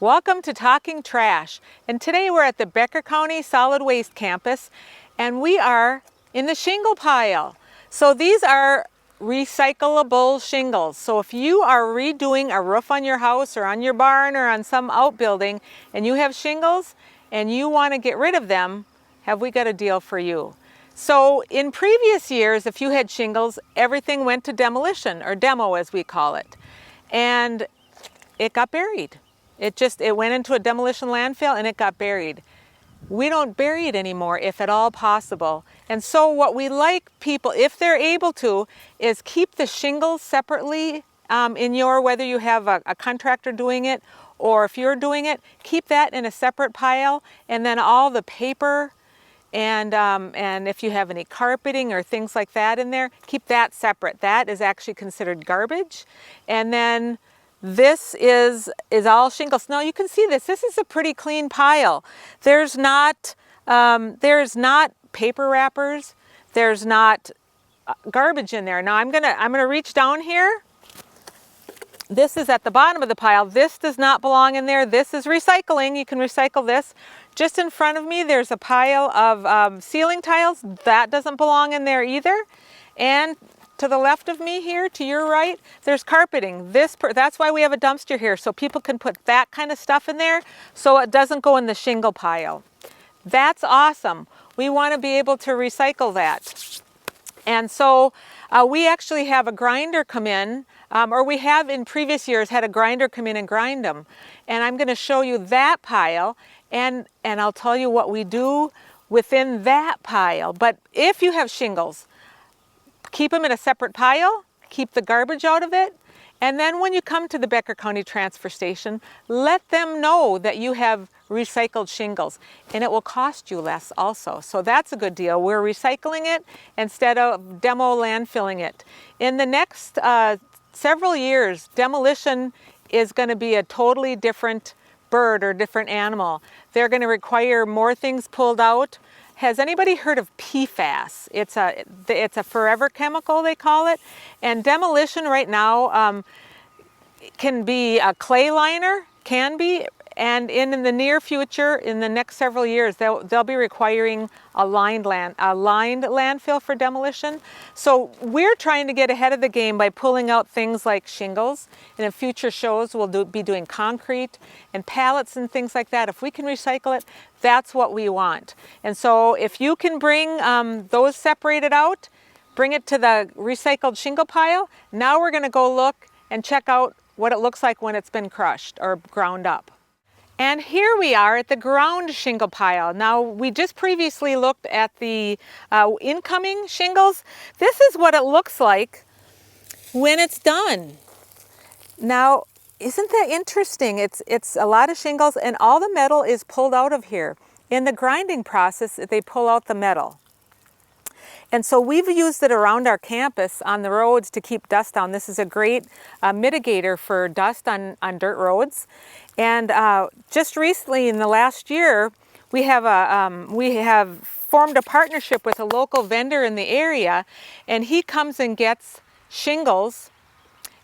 Welcome to Talkin Trash, and today we're at the Becker County Solid Waste Campus, and we are in the shingle pile. So these are recyclable shingles. So if you are redoing a roof on your house or on your barn or on some outbuilding and you have shingles and you want to get rid of them, have we got a deal for you? So in previous years, if you had shingles, everything went to demolition, or demo as we call it, and it got buried. It went into a demolition landfill and it got buried. We don't bury it anymore if at all possible. And so what we like people, if they're able to, is keep the shingles separately whether you have a contractor doing it or if you're doing it, keep that in a separate pile, and then all the paper and if you have any carpeting or things like that in there, keep that separate. That is actually considered garbage. And then this is all shingles. Now you can see this. This is a pretty clean pile. There's not paper wrappers. There's not garbage in there. Now I'm gonna reach down here. This is at the bottom of the pile. This does not belong in there. This is recycling. You can recycle this. Just in front of me, there's a pile of ceiling tiles. That doesn't belong in there either. And to the left of me here, to your right, there's carpeting. That's why we have a dumpster here, so people can put that kind of stuff in there so it doesn't go in the shingle pile. That's awesome. We want to be able to recycle that. And so we actually have a grinder come in, or we have in previous years had a grinder come in and grind them. And I'm going to show you that pile, and I'll tell you what we do within that pile. But if you have shingles, keep them in a separate pile, keep the garbage out of it, and then when you come to the Becker County Transfer Station, let them know that you have recycled shingles, and it will cost you less also. So that's a good deal. We're recycling it instead of demo landfilling it. In the next several years, demolition is going to be a totally different bird or different animal. They're going to require more things pulled out. Has anybody heard of PFAS? It's a forever chemical, they call it. And demolition right now can be a clay liner, and in the near future, in the next several years, they'll be requiring a lined landfill for demolition. So we're trying to get ahead of the game by pulling out things like shingles. And in future shows, we'll be doing concrete and pallets and things like that. If we can recycle it, that's what we want. And so if you can bring those separated out, bring it to the recycled shingle pile. Now we're going to go look and check out what it looks like when it's been crushed or ground up. And here we are at the ground shingle pile. Now, we just previously looked at the incoming shingles. This is what it looks like when it's done. Now, isn't that interesting? It's a lot of shingles, and all the metal is pulled out of here. In the grinding process, they pull out the metal. And so we've used it around our campus on the roads to keep dust down. This is a great mitigator for dust on dirt roads. And just recently, in the last year, we have formed a partnership with a local vendor in the area, and he comes and gets shingles,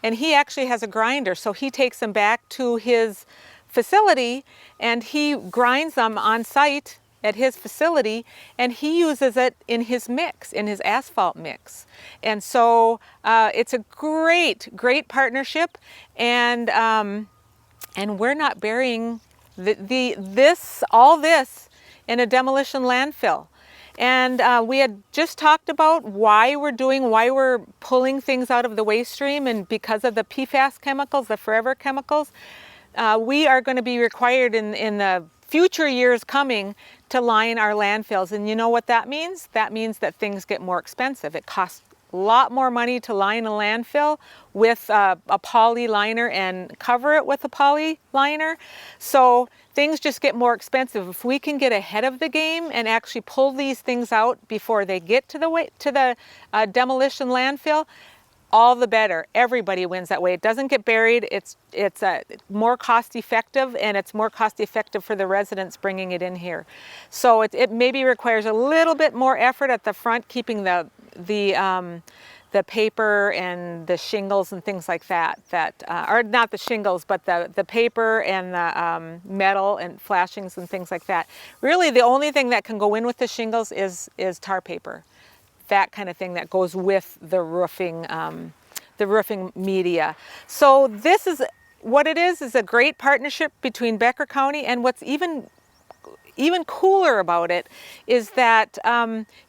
and he actually has a grinder, so he takes them back to his facility and he grinds them on site at his facility, and he uses it in his mix, in his asphalt mix. And so it's a great partnership, and we're not burying all this in a demolition landfill. And we had just talked about why we're pulling things out of the waste stream, and because of the PFAS chemicals, the forever chemicals, we are going to be required in the future years coming to line our landfills. And you know what that means? That means that things get more expensive. It costs a lot more money to line a landfill with a poly liner and cover it with a poly liner. So things just get more expensive. If we can get ahead of the game and actually pull these things out before they get to the demolition landfill, all the better. Everybody wins that way. It doesn't get buried. It's more cost effective, and it's more cost effective for the residents bringing it in here. So it maybe requires a little bit more effort at the front, keeping the the paper and the shingles and things like that, or not the shingles, but the paper and the metal and flashings and things like that. Really, the only thing that can go in with the shingles is tar paper, that kind of thing that goes with the roofing media. So this is what it is a great partnership between Becker County, and what's even cooler about it is that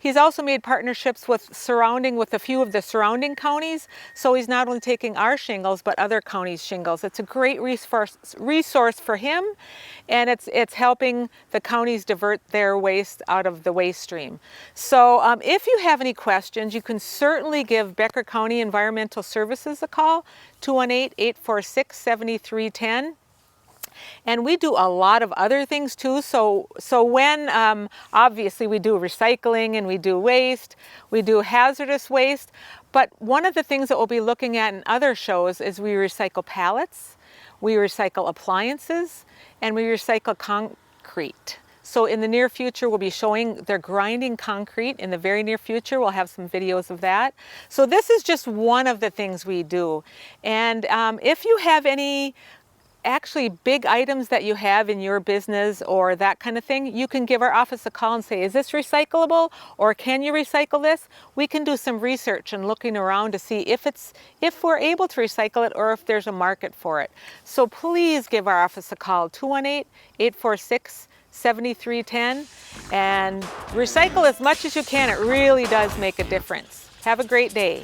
he's also made partnerships with a few of the surrounding counties. So he's not only taking our shingles, but other counties' shingles. It's a great resource for him, and it's helping the counties divert their waste out of the waste stream. So if you have any questions, you can certainly give Becker County Environmental Services a call, 218-846-7310. And we do a lot of other things too. So when obviously we do recycling and we do waste, we do hazardous waste. But one of the things that we'll be looking at in other shows is we recycle pallets, we recycle appliances, and we recycle concrete. So in the near future, we'll be showing they're grinding concrete. In the very near future, we'll have some videos of that. So this is just one of the things we do. And if you have any actually big items that you have in your business or that kind of thing, you can give our office a call and say, is this recyclable, or can you recycle this? We can do some research and looking around to see if we're able to recycle it or if there's a market for it. So please give our office a call, 218-846-7310, and recycle as much as you can. It really does make a difference. Have a great day.